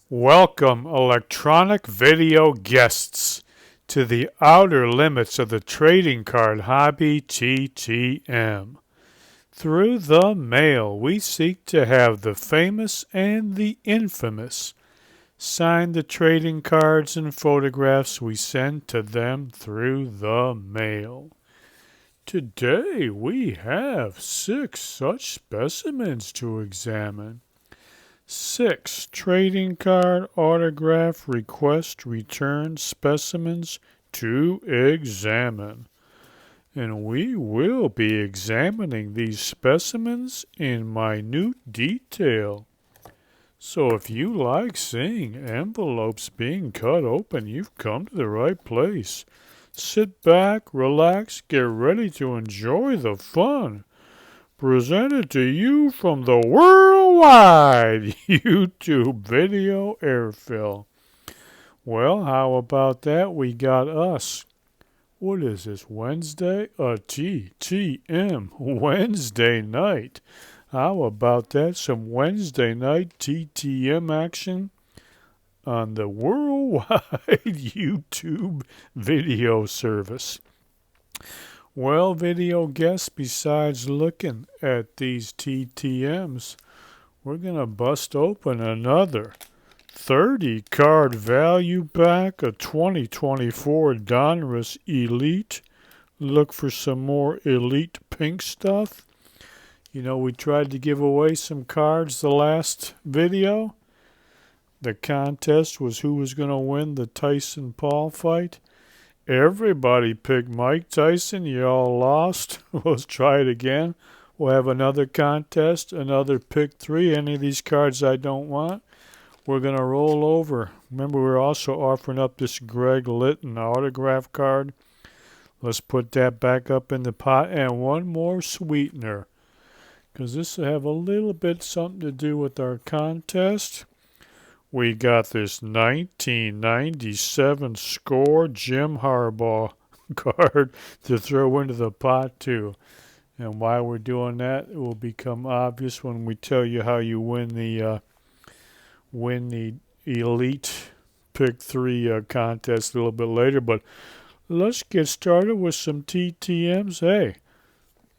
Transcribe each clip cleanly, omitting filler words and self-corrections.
Welcome, electronic video guests, to the outer limits of the trading card hobby TTM. Through the mail, we seek to have the famous and the infamous sign the trading cards and photographs we send to them through the mail. Today, we have 6 such specimens to examine. 6 trading card autograph request return specimens to examine. And we will be examining these specimens in minute detail. So if you like seeing envelopes being cut open, you've come to the right place. Sit back, relax, get ready to enjoy the fun. Presented to you from the worldwide YouTube video airfill. Well, how about that? We got us. What is this, Wednesday? A TTM Wednesday night. How about that? Some Wednesday night TTM action on the worldwide YouTube video service. Well, video guests, besides looking at these TTMs, we're going to bust open another 30 card value pack of 2024 Donruss Elite. Look for some more Elite pink stuff. You know, we tried to give away some cards the last video. The contest was who was going to win the Tyson-Paul fight. Everybody picked Mike Tyson. You all lost. Let's try it again. We'll have another contest, another pick 3. Any of these cards I don't want, we're going to roll over. Remember, we're also offering up this Greg Litton autograph card. Let's put that back up in the pot. And one more sweetener, because this will have a little bit something to do with our contest. We got this 1997 score Jim Harbaugh card to throw into the pot too. And why we're doing that, it will become obvious when we tell you how you win the Elite Pick 3 contest a little bit later. But let's get started with some TTMs. Hey,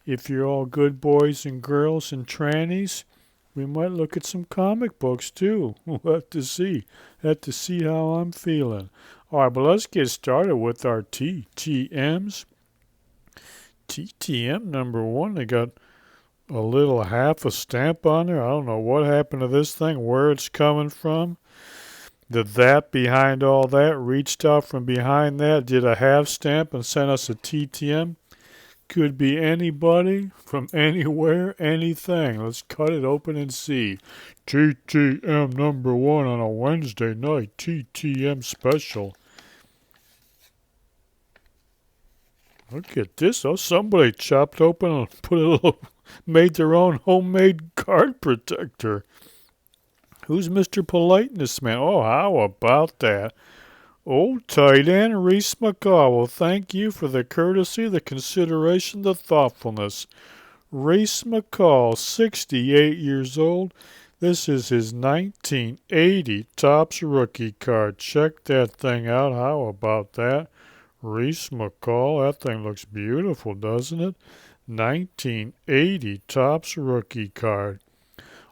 if you're all good boys and girls and trannies, we might look at some comic books, too. We'll have to see. Have to see how I'm feeling. All right, but let's get started with our TTMs. TTM number 1, they got a little half a stamp on there. I don't know what happened to this thing, where it's coming from. That behind all that reached out from behind that, did a half stamp and sent us a TTM. Could be anybody from anywhere, anything. Let's cut it open and see. TTM number 1 on a Wednesday night TTM special. Look at this. Oh, somebody chopped open and made their own homemade card protector. Who's Mr. Politeness Man? Oh, how about that? Old tight end Reese McCaw. Well, thank you for the courtesy, the consideration, the thoughtfulness. Reese McCaw, 68 years old. This is his 1980 Topps rookie card. Check that thing out. How about that? Reese McCaw. That thing looks beautiful, doesn't it? 1980 Topps rookie card.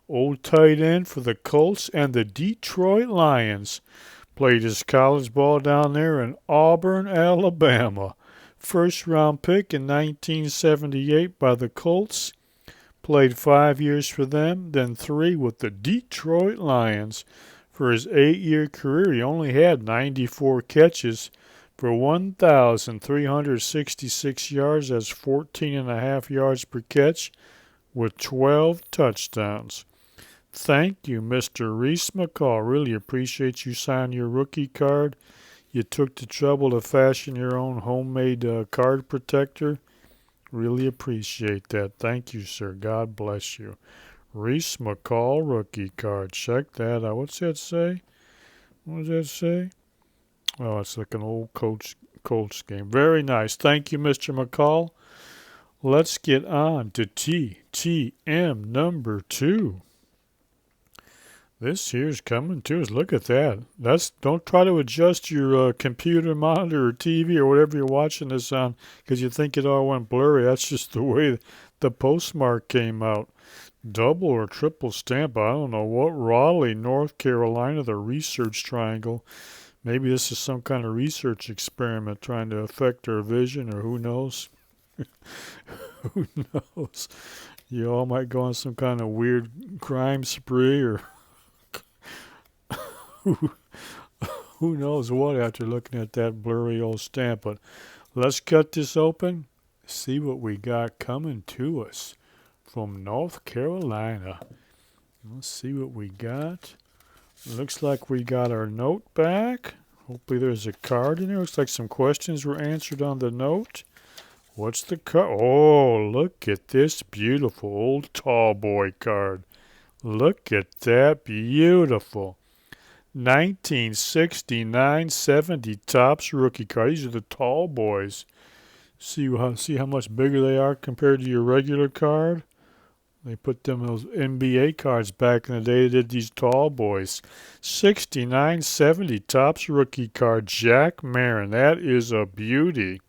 Old tight end for the Colts and the Detroit Lions. Played his college ball down there in Auburn, Alabama. First round pick in 1978 by the Colts. Played 5 years for them, then 3 with the Detroit Lions. For his 8-year career, he only had 94 catches for 1,366 yards. That's 14.5 yards per catch with 12 touchdowns. Thank you, Mr. Reese McCaw. Really appreciate you signing your rookie card. You took the trouble to fashion your own homemade card protector. Really appreciate that. Thank you, sir. God bless you. Reese McCaw rookie card. Check that out. What's that say? What does that say? Oh, it's like an old Colts game. Very nice. Thank you, Mr. McCall. Let's get on to TTM number 2. This here's coming to us. Look at that. Don't try to adjust your computer monitor or TV or whatever you're watching this on because you think it all went blurry. That's just the way the postmark came out. Double or triple stamp. I don't know what. Raleigh, North Carolina, the Research Triangle. Maybe this is some kind of research experiment trying to affect our vision, or who knows? Who knows? You all might go on some kind of weird crime spree, or who, who knows what after looking at that blurry old stamp. But let's cut this open, see what we got coming to us from North Carolina. Let's see what we got. Looks like we got our note back. Hopefully there's a card in there. Looks like some questions were answered on the note. What's the card? Oh, look at this beautiful old tall boy card. Look at that, beautiful. 1969-70 Topps rookie card. These are the tall boys. See how much bigger they are compared to your regular card? They put them those NBA cards back in the day. They did these tall boys. 69-70 Topps rookie card. Jack Marin. That is a beauty.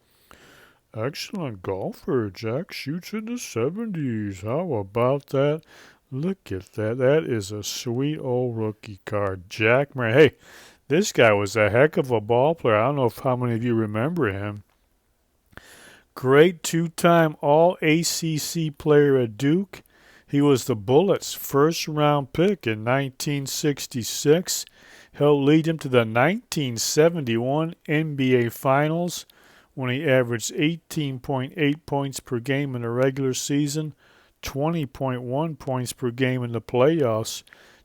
Excellent golfer. Jack shoots in the 70s. How about that? Look at that. That is a sweet old rookie card. Jack Marin. Hey, this guy was a heck of a ball player. I don't know how many of you remember him. Great two-time All-ACC player at Duke. He was the Bullets' first-round pick in 1966. Helped lead him to the 1971 NBA Finals when he averaged 18.8 points per game in the regular season, 20.1 points per game in the playoffs.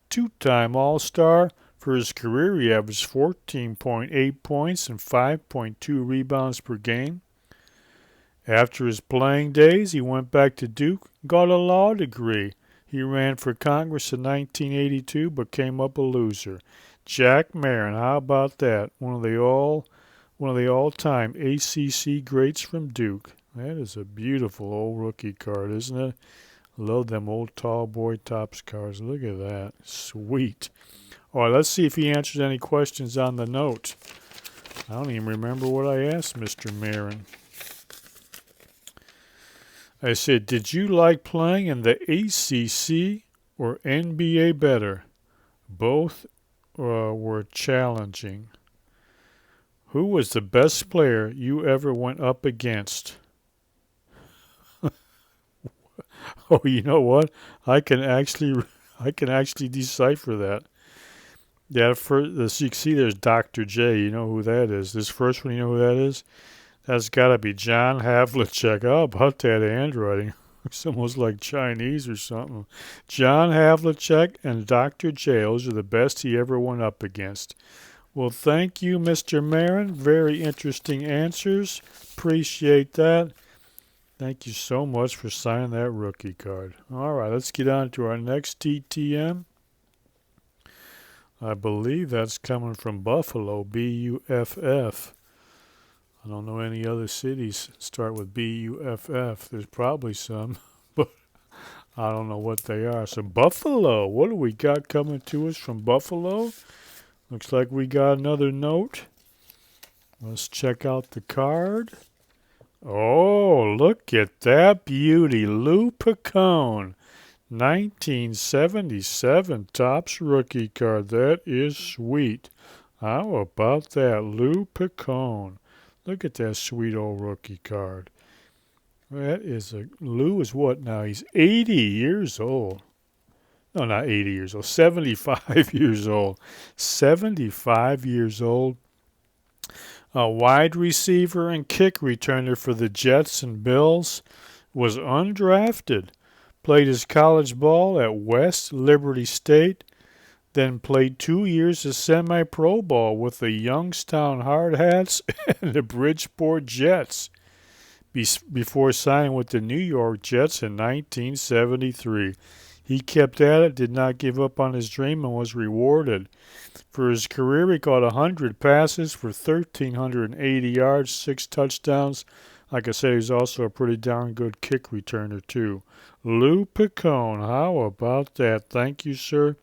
Two-time All-Star. For his career, he averaged 14.8 points and 5.2 rebounds per game. After his playing days, he went back to Duke, got a law degree. He ran for Congress in 1982, but came up a loser. Jack Marin, how about that? One of the all-time ACC greats from Duke. That is a beautiful old rookie card, isn't it? Love them old tall boy Topps cards. Look at that. Sweet. All right, let's see if he answered any questions on the note. I don't even remember what I asked Mr. Marin. I said, did you like playing in the ACC or NBA better? Both were challenging. Who was the best player you ever went up against? Oh, you know what? I can actually decipher that. Yeah, first, you can see there's Dr. J. You know who that is. This first one, you know who that is? That's got to be John Havlicek. How about that handwriting? It's almost like Chinese or something. John Havlicek and Dr. J. Those are the best he ever went up against. Well, thank you, Mr. Marin. Very interesting answers. Appreciate that. Thank you so much for signing that rookie card. All right, let's get on to our next TTM. I believe that's coming from Buffalo, B-U-F-F. I don't know any other cities start with B-U-F-F. There's probably some, but I don't know what they are. So Buffalo, what do we got coming to us from Buffalo? Looks like we got another note. Let's check out the card. Oh, look at that beauty. Lou Picone, 1977 Topps rookie card. That is sweet. How about that? Lou Picone. Look at that sweet old rookie card. Lou is what now? He's 80 years old. No, not 80 years old. 75 years old. 75 years old. A wide receiver and kick returner for the Jets and Bills. Was undrafted. Played his college ball at West Liberty State. Then played 2 years of semi-pro ball with the Youngstown Hard Hats and the Bridgeport Jets before signing with the New York Jets in 1973. He kept at it, did not give up on his dream, and was rewarded. For his career, he caught 100 passes for 1,380 yards, 6 touchdowns. Like I said, he's also a pretty darn good kick returner, too. Lou Picone, how about that? Thank you, sir.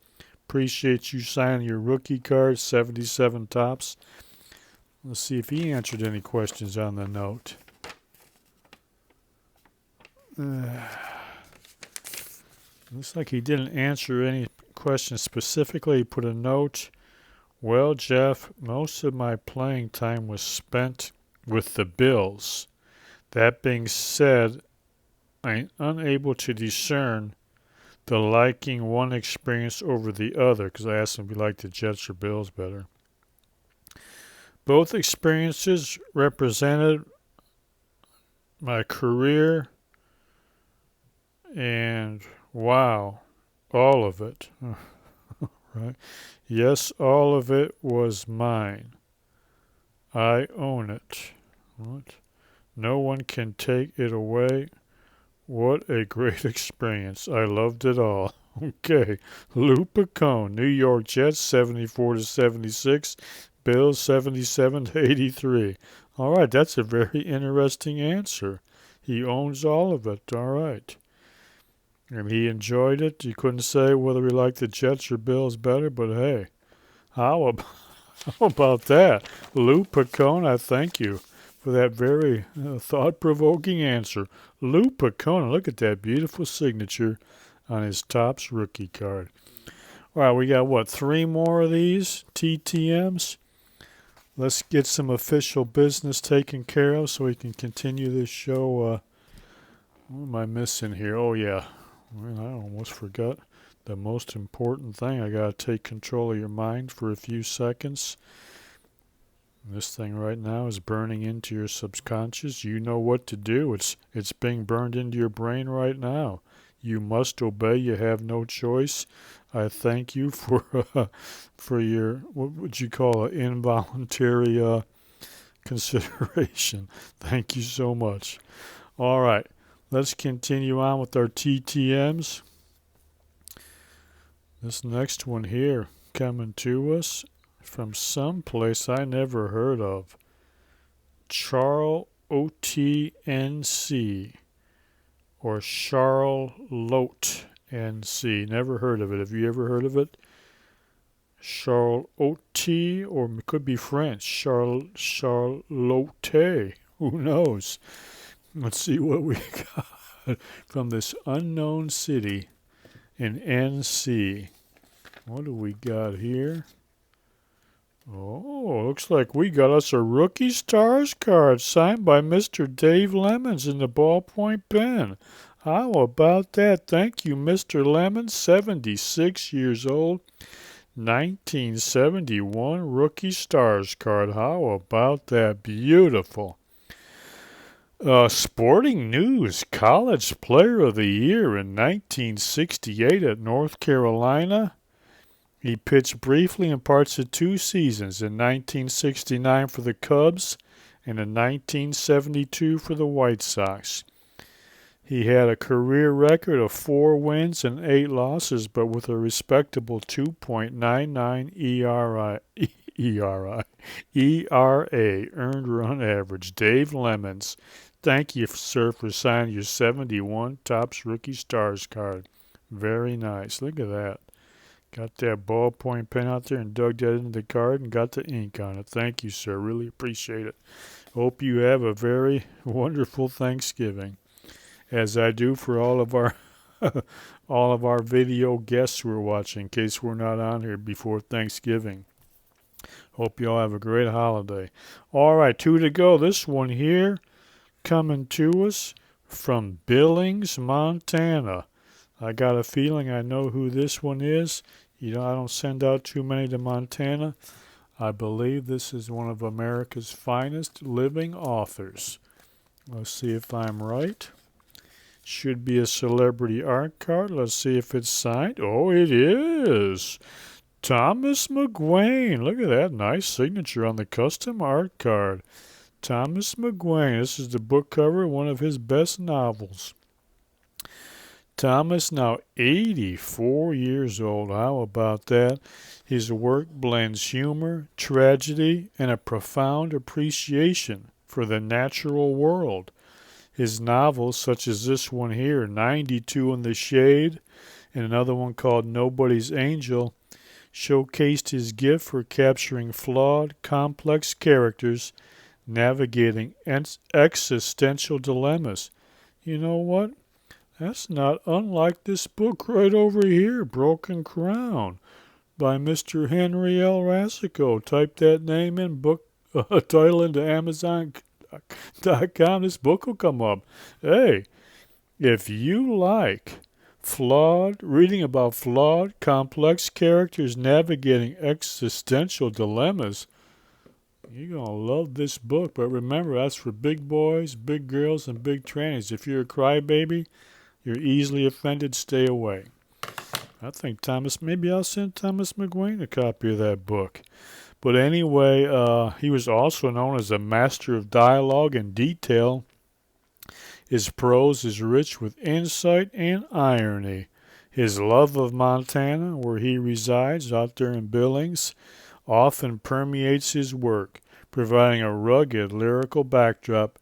appreciate you signing your rookie card, 77 tops. Let's see if he answered any questions on the note. Looks like he didn't answer any questions specifically. He put a note. Well, Jeff, most of my playing time was spent with the Bills. That being said, I'm unable to discern the liking one experience over the other, because I asked him if he liked the Jets or Bills better. Both experiences represented my career, and wow, all of it. Right? Yes, all of it was mine. I own it. What? No one can take it away. What a great experience. I loved it all. Okay. Lou Picone, New York Jets 74-76, Bills 77-83. All right, that's a very interesting answer. He owns all of it. All right. And he enjoyed it. You couldn't say whether he liked the Jets or Bills better, but hey, how about that? Lou Picone, I thank you for that very thought-provoking answer. Lou Picone, look at that beautiful signature on his Topps rookie card. All right, we got, 3 more of these TTMs? Let's get some official business taken care of so we can continue this show. What am I missing here? Oh, yeah. Well, I almost forgot the most important thing. I got to take control of your mind for a few seconds. This thing right now is burning into your subconscious. You know what to do. It's being burned into your brain right now. You must obey. You have no choice. I thank you for your, what would you call it, involuntary consideration. Thank you so much. All right, let's continue on with our TTMs. This next one here coming to us from some place I never heard of. Charlotte NC or Charlotte NC. Never heard of it. Have you ever heard of it? Charlotte, or it could be French. Charlotte. Who knows? Let's see what we got from this unknown city in NC. What do we got here? Oh, looks like we got us a Rookie Stars card signed by Mr. Dave Lemons in the ballpoint pen. How about that? Thank you, Mr. Lemons, 76 years old, 1971 Rookie Stars card. How about that? Beautiful. Sporting News College Player of the Year in 1968 at North Carolina. He pitched briefly in parts of 2 seasons, in 1969 for the Cubs and in 1972 for the White Sox. He had a career record of 4 wins and 8 losses, but with a respectable 2.99 ERA, earned run average. Dave Lemons, thank you, sir, for signing your 71 Topps Rookie Stars card. Very nice. Look at that. Got that ballpoint pen out there and dug that into the card and got the ink on it. Thank you, sir. Really appreciate it. Hope you have a very wonderful Thanksgiving, as I do for all of our video guests who are watching, in case we're not on here before Thanksgiving. Hope you all have a great holiday. All right, 2 to go. This one here coming to us from Billings, Montana. I got a feeling I know who this one is. I don't send out too many to Montana. I believe this is one of America's finest living authors. Let's see if I'm right. Should be a celebrity art card. Let's see if it's signed. Oh, it is. Thomas McGuane. Look at that nice signature on the custom art card. Thomas McGuane. This is the book cover of one of his best novels. Thomas, now 84 years old. How about that? His work blends humor, tragedy, and a profound appreciation for the natural world. His novels, such as this one here, 92 in the Shade, and another one called Nobody's Angel, showcased his gift for capturing flawed, complex characters navigating existential dilemmas. You know what? That's not unlike this book right over here, Broken Crown, by Mr. Henry L. Rassico. Type that name in, book title into Amazon.com. This book will come up. Hey, if you like reading about flawed, complex characters navigating existential dilemmas, you're going to love this book. But remember, that's for big boys, big girls, and big trannies. If you're a crybaby, you're easily offended, stay away. I think maybe I'll send Thomas McGuane a copy of that book. But anyway, he was also known as a master of dialogue and detail. His prose is rich with insight and irony. His love of Montana, where he resides out there in Billings, often permeates his work, providing a rugged lyrical backdrop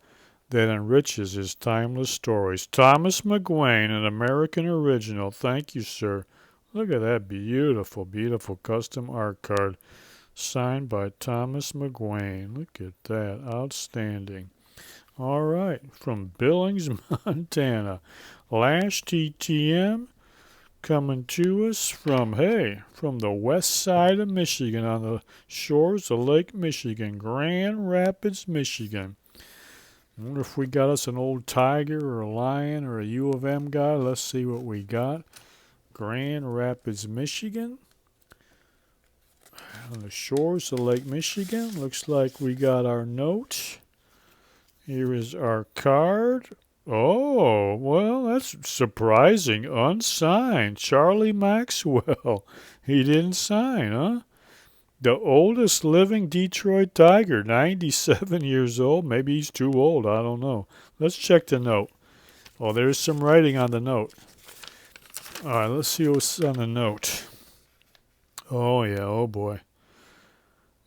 that enriches his timeless stories. Thomas McGuane, an American original. Thank you, sir. Look at that beautiful, beautiful custom art card signed by Thomas McGuane. Look at that. Outstanding. All right. From Billings, Montana. Last TTM coming to us from the west side of Michigan on the shores of Lake Michigan, Grand Rapids, Michigan. I wonder if we got us an old tiger or a lion or a U of M guy. Let's see what we got. Grand Rapids, Michigan. On the shores of Lake Michigan. Looks like we got our note. Here is our card. Oh, well, that's surprising. Unsigned. Charlie Maxwell. He didn't sign, huh? The oldest living Detroit Tiger, 97 years old. Maybe he's too old. I don't know. Let's check the note. Oh, there's some writing on the note. All right, let's see what's on the note. Oh, yeah. Oh, boy.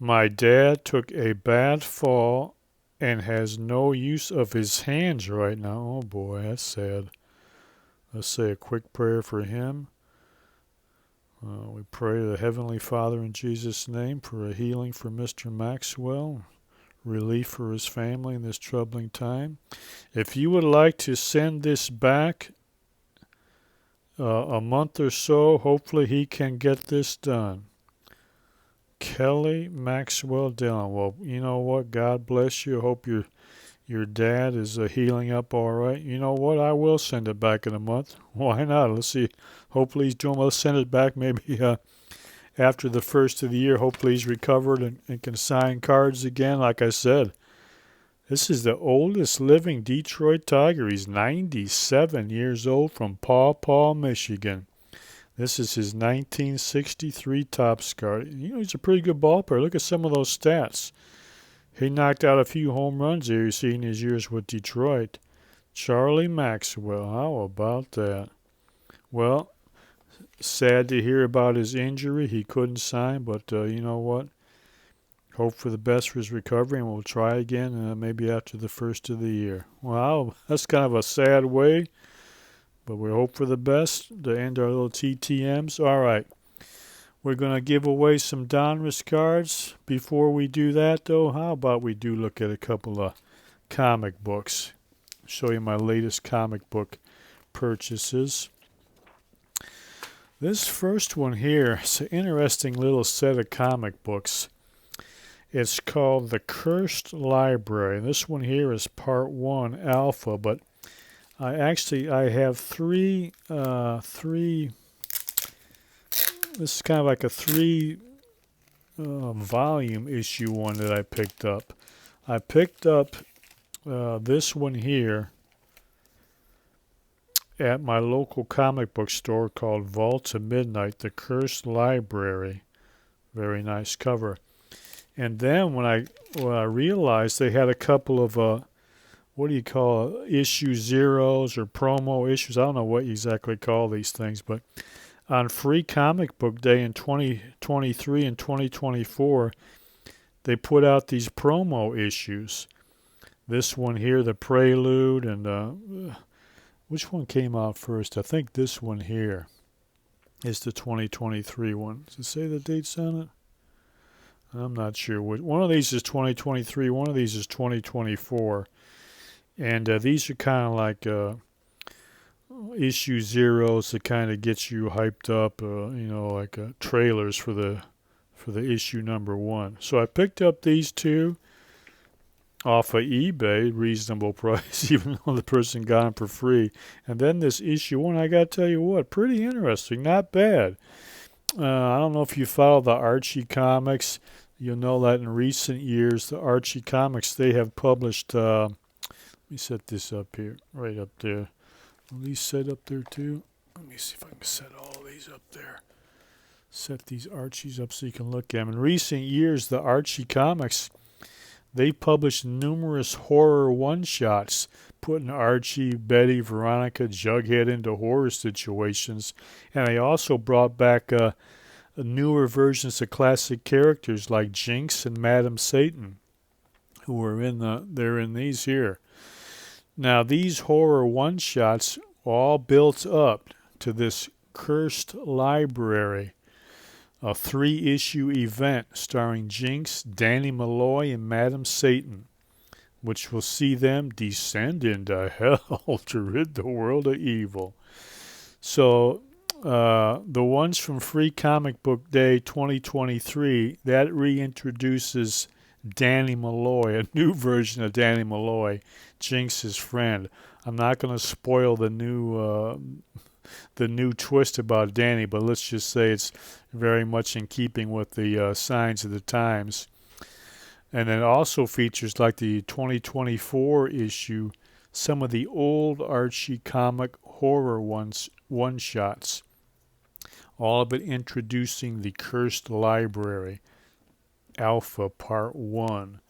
My dad took a bad fall and has no use of his hands right now. Oh, boy, that's sad. Let's say a quick prayer for him. We pray to the Heavenly Father in Jesus' name for a healing for Mr. Maxwell, relief for his family in this troubling time. If you would like to send this back a month or so, hopefully he can get this done. Kelly Maxwell Dillon. Well, you know what? God bless you. Hope your dad is healing up all right. You know what? I will send it back in a month. Why not? Let's see. Hopefully he's doing well. Let's send it back maybe after the first of the year. Hopefully he's recovered and can sign cards again. Like I said, this is the oldest living Detroit Tiger. He's 97 years old from Paw Paw, Michigan. This is his 1963 Topps card. You know, he's a pretty good ball player. Look at some of those stats. He knocked out a few home runs here, you see, in his years with Detroit. Charlie Maxwell, how about that? Well, sad to hear about his injury. He couldn't sign, but you know what? Hope for the best for his recovery, and we'll try again maybe after the first of the year. Wow, that's kind of a sad way, but we hope for the best to end our little TTMs. All right. We're going to give away some Donruss cards. Before we do that, though, how about we do look at a couple of comic books? Show you my latest comic book purchases. This first one here is an interesting little set of comic books. It's called The Cursed Library. This one here is part 1 alpha, but I have three. This is kind of like a 3-volume issue one that I picked up. I picked up this one here at my local comic book store called Vaults of Midnight, The Cursed Library. Very nice cover. And then when I realized they had a couple of issue zeros or promo issues. I don't know what you exactly call these things, but on Free Comic Book Day in 2023 and 2024, they put out these promo issues. This one here, The Prelude, and which one came out first? I think this one here. is the 2023 one. Does it say the dates on it? I'm not sure. One of these is 2023. One of these is 2024. And these are kind of like issue zeros that kind of gets you hyped up, like trailers for the issue number 1. So I picked up these two off of eBay, reasonable price, even though the person got them for free. And then this issue 1, I got to tell you what, pretty interesting, not bad. I don't know if you follow the Archie comics. You'll know that in recent years, the Archie comics, they have published, let me set this up here, right up there. Are these set up there too? Let me see if I can set all these up there. Set these Archies up so you can look at them. In recent years, the Archie comics, they published numerous horror one-shots, putting Archie, Betty, Veronica, Jughead into horror situations. And they also brought back newer versions of classic characters like Jinx and Madam Satan, who were they're in these here. Now, these horror one-shots all built up to this cursed library, a 3-issue event starring Jinx, Danny Malloy, and Madam Satan, which will see them descend into hell to rid the world of evil. So, the ones from Free Comic Book Day 2023, that reintroduces Danny Malloy, a new version of Danny Malloy, Jinx's friend. I'm not going to spoil the new twist about Danny, but let's just say it's very much in keeping with the signs of the times. And it also features, like the 2024 issue, some of the old Archie comic horror one-shots. All of it introducing the Cursed Library, Alpha Part 1.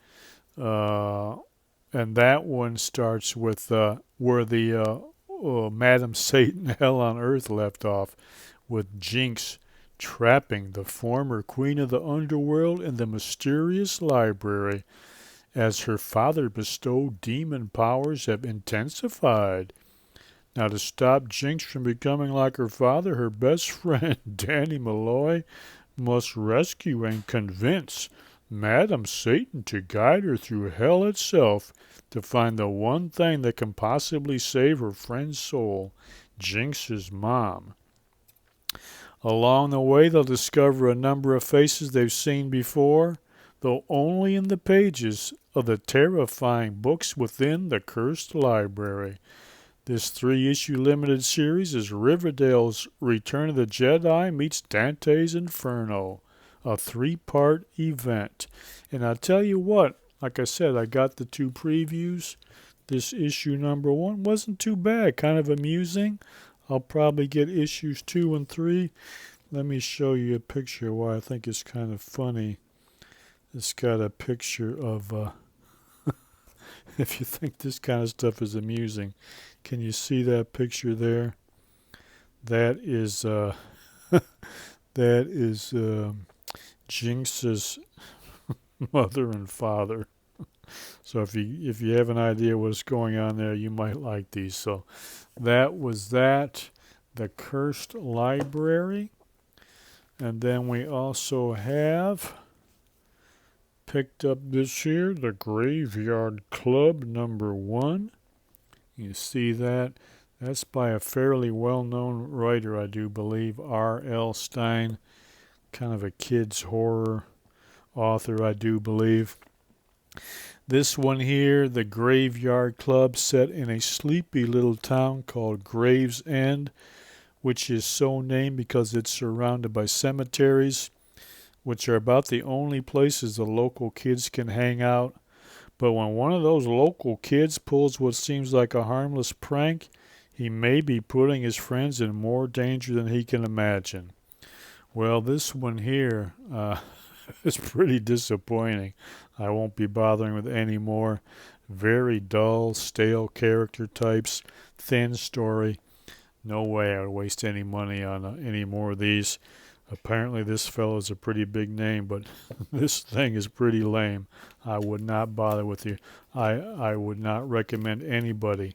And that one starts with where the Madam Satan Hell on Earth left off, with Jinx trapping the former Queen of the Underworld in the mysterious library as her father bestowed demon powers have intensified. Now, to stop Jinx from becoming like her father, her best friend, Danny Malloy, must rescue and convince Madam Satan to guide her through hell itself to find the one thing that can possibly save her friend's soul, Jinx's mom. Along the way, they'll discover a number of faces they've seen before, though only in the pages of the terrifying books within the Cursed Library. This 3-issue limited series is Riverdale's Return of the Jedi meets Dante's Inferno, a 3-part event. And I'll tell you what, like I said, I got the 2 previews. This issue number 1 wasn't too bad, kind of amusing. I'll probably get issues 2 and 3. Let me show you a picture why I think it's kind of funny. It's got a picture of, if you think this kind of stuff is amusing, can you see that picture there? That is, Jinx's mother and father. So if you have an idea what's going on there, you might like these. So that was that, the Cursed Library. And then we also have picked up this here, the Graveyard Club number 1. You see that? That's by a fairly well-known writer, I do believe, R.L. Stine, kind of a kid's horror author, I do believe. This one here, the Graveyard Club, set in a sleepy little town called Gravesend, which is so named because it's surrounded by cemeteries, which are about the only places the local kids can hang out. But when one of those local kids pulls what seems like a harmless prank, he may be putting his friends in more danger than he can imagine. Well, this one here is pretty disappointing. I won't be bothering with any more. Very dull, stale character types, thin story. No way I would waste any money on any more of these. Apparently this fellow's a pretty big name, but this thing is pretty lame. I would not bother with you. I would not recommend anybody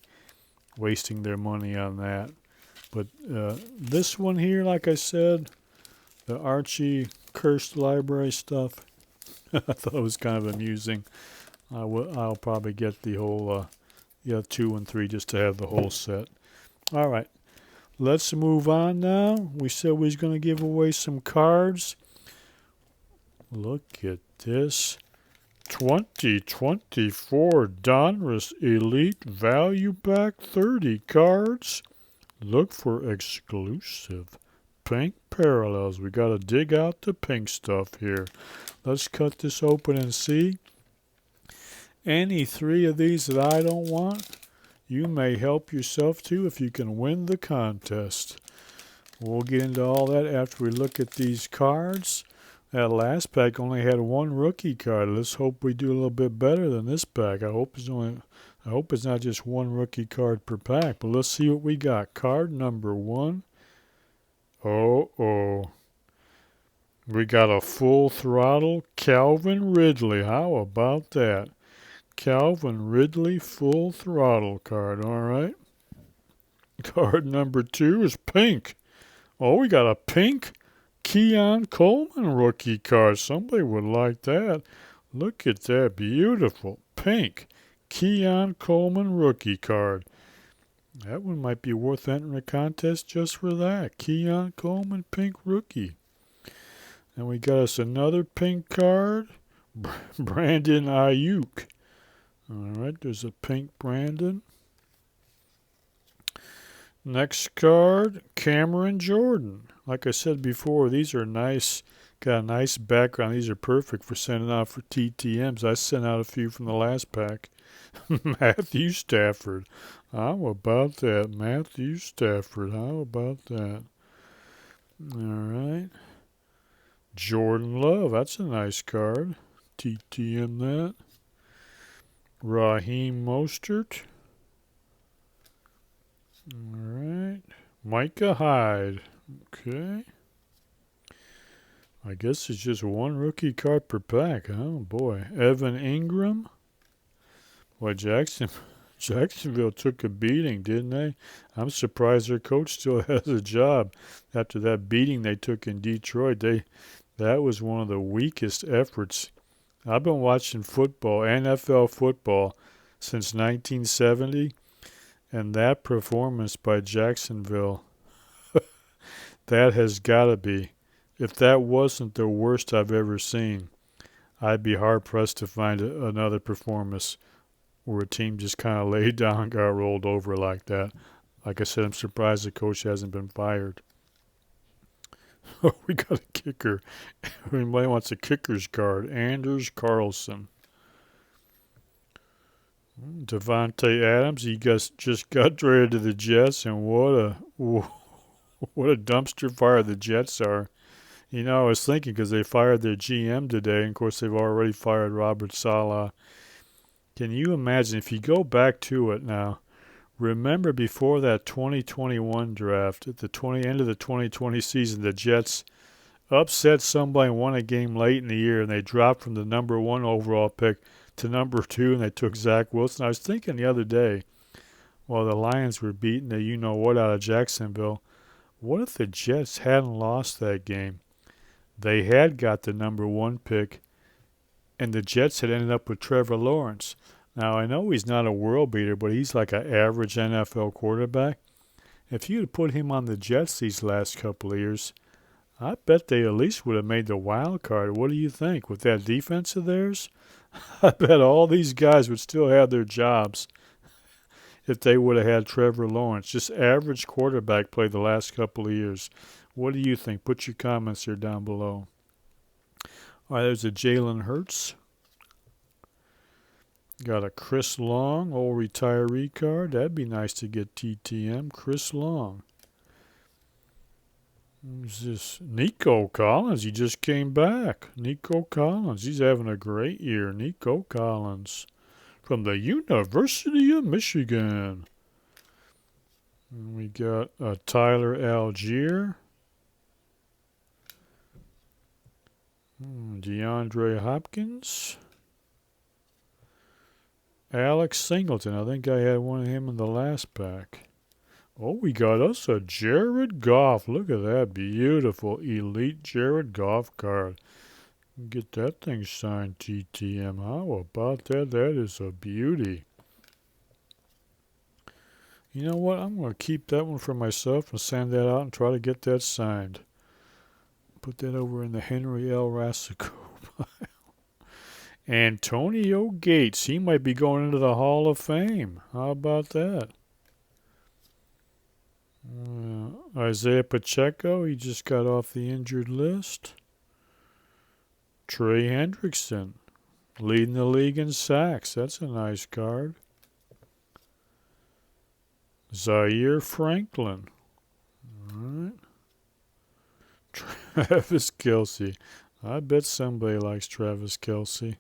wasting their money on that. But this one here, like I said, the Archie cursed library stuff, I thought it was kind of amusing. I'll probably get the whole 2 and 3 just to have the whole set. All right, let's move on now. We said we was going to give away some cards. Look at this. 2024 Donruss Elite Value Pack 30 cards. Look for exclusive pink parallels. We got to dig out the pink stuff here. Let's cut this open and see. Any 3 of these that I don't want, you may help yourself to if you can win the contest. We'll get into all that after we look at these cards. That last pack only had 1 rookie card. Let's hope we do a little bit better than this pack. I hope it's not just 1 rookie card per pack. But let's see what we got. Card number 1. Oh. We got a full throttle Calvin Ridley. How about that? Calvin Ridley full throttle card. All right. Card number 2 is pink. Oh, we got a pink Keon Coleman rookie card. Somebody would like that. Look at that. Beautiful. Pink Keon Coleman rookie card. That one might be worth entering a contest just for that. Keon Coleman pink rookie. And we got us another pink card. Brandon Ayuk. All right, there's a pink Brandon. Next card, Cameron Jordan. Like I said before, these are nice. Got a nice background. These are perfect for sending out for TTMs. I sent out a few from the last pack. Matthew Stafford. How about that? Matthew Stafford. How about that? All right. Jordan Love. That's a nice card. TTM that. Raheem Mostert. All right. Micah Hyde. Okay. I guess it's just 1 rookie card per pack. Oh, boy. Evan Ingram. Boy, Jacksonville took a beating, didn't they? I'm surprised their coach still has a job after that beating they took in Detroit. That was one of the weakest efforts. I've been watching football, NFL football, since 1970, and that performance by Jacksonville, that has got to be. If that wasn't the worst I've ever seen, I'd be hard-pressed to find another performance where a team just kind of laid down and got rolled over like that. Like I said, I'm surprised the coach hasn't been fired. We got a kicker. Anybody wants a kicker's card. Anders Carlson. Devontae Adams, he just got traded to the Jets, and what a dumpster fire the Jets are. You know, I was thinking because they fired their GM today, and of course they've already fired Robert Saleh. Can you imagine if you go back to it now? Remember before that 2021 draft, at the end of the 2020 season, the Jets upset somebody and won a game late in the year, and they dropped from the number 1 overall pick to number 2, and they took Zach Wilson. I was thinking the other day, while the Lions were beating the you-know-what out of Jacksonville, what if the Jets hadn't lost that game? They had got the number 1 pick, and the Jets had ended up with Trevor Lawrence. Now, I know he's not a world beater, but he's like an average NFL quarterback. If you had put him on the Jets these last couple of years, I bet they at least would have made the wild card. What do you think? With that defense of theirs, I bet all these guys would still have their jobs if they would have had Trevor Lawrence. Just average quarterback play the last couple of years. What do you think? Put your comments here down below. All right, there's a Jalen Hurts. Got a Chris Long, old retiree card. That'd be nice to get TTM. Chris Long. Who's this? Nico Collins. He just came back. Nico Collins. He's having a great year. Nico Collins. From the University of Michigan. And we got Tyler Algier. DeAndre Hopkins. Alex Singleton. I think I had one of him in the last pack. Oh, we got us a Jared Goff. Look at that beautiful Elite Jared Goff card. Get that thing signed, TTM. How about that? That is a beauty. You know what? I'm going to keep that one for myself and send that out and try to get that signed. Put that over in the Henry L. Rassico pile. Antonio Gates. He might be going into the Hall of Fame. How about that? Isaiah Pacheco. He just got off the injured list. Trey Hendrickson. Leading the league in sacks. That's a nice card. Zaire Franklin. All right. Travis Kelce. I bet somebody likes Travis Kelce.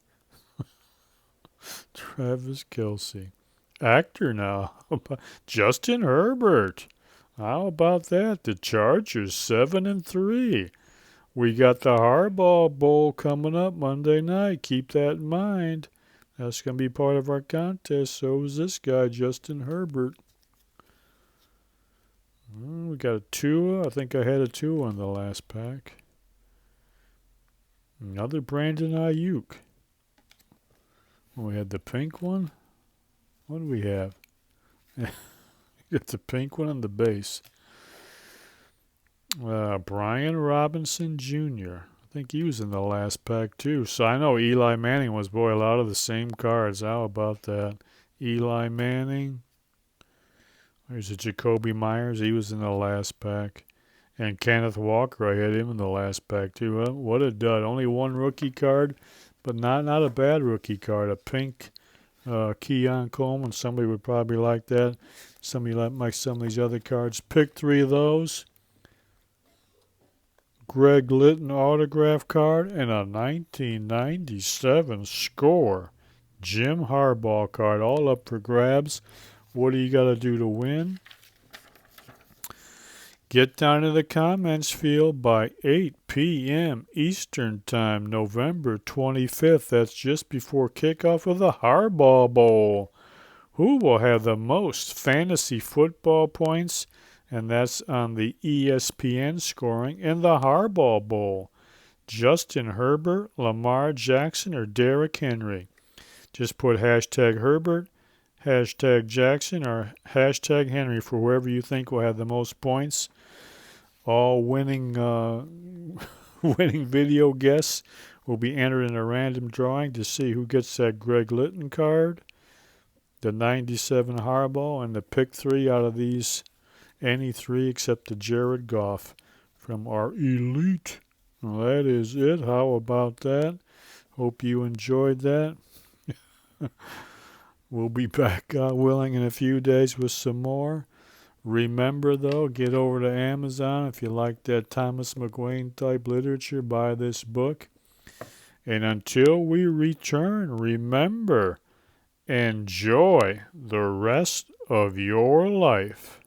Travis Kelce. Actor now. Justin Herbert. How about that? The Chargers 7-3. We got the Harbaugh Bowl coming up Monday night. Keep that in mind. That's going to be part of our contest. So is this guy, Justin Herbert. We got a Tua. I think I had a Tua on the last pack. Another Brandon Ayuk. We had the pink one. What do we have? Got the pink one on the base. Brian Robinson Jr. I think he was in the last pack too. So I know Eli Manning was, boy, a lot of the same cards. How about that? Eli Manning. There's a Jacoby Myers. He was in the last pack. And Kenneth Walker, I had him in the last pack too. Well, what a dud. Only one rookie card, but not a bad rookie card. A pink Keon Coleman. Somebody would probably like that. Somebody like some of these other cards. Pick 3 of those. Greg Litton autograph card and a 1997 score Jim Harbaugh card. All up for grabs. What do you got to do to win? Get down to the comments field by 8 p.m. Eastern Time, November 25th. That's just before kickoff of the Harbaugh Bowl. Who will have the most fantasy football points? And that's on the ESPN scoring in the Harbaugh Bowl. Justin Herbert, Lamar Jackson, or Derrick Henry. Just put hashtag Herbert, hashtag Jackson, or hashtag Henry for whoever you think will have the most points. All winning winning video guests will be entered in a random drawing to see who gets that Greg Litton card, the 97 Harbaugh, and the pick 3 out of these. Any 3 except the Jared Goff from our Elite. Well, that is it. How about that? Hope you enjoyed that. We'll be back, God willing, in a few days with some more. Remember, though, get over to Amazon. If you like that Thomas McGuane type literature, buy this book. And until we return, remember, enjoy the rest of your life.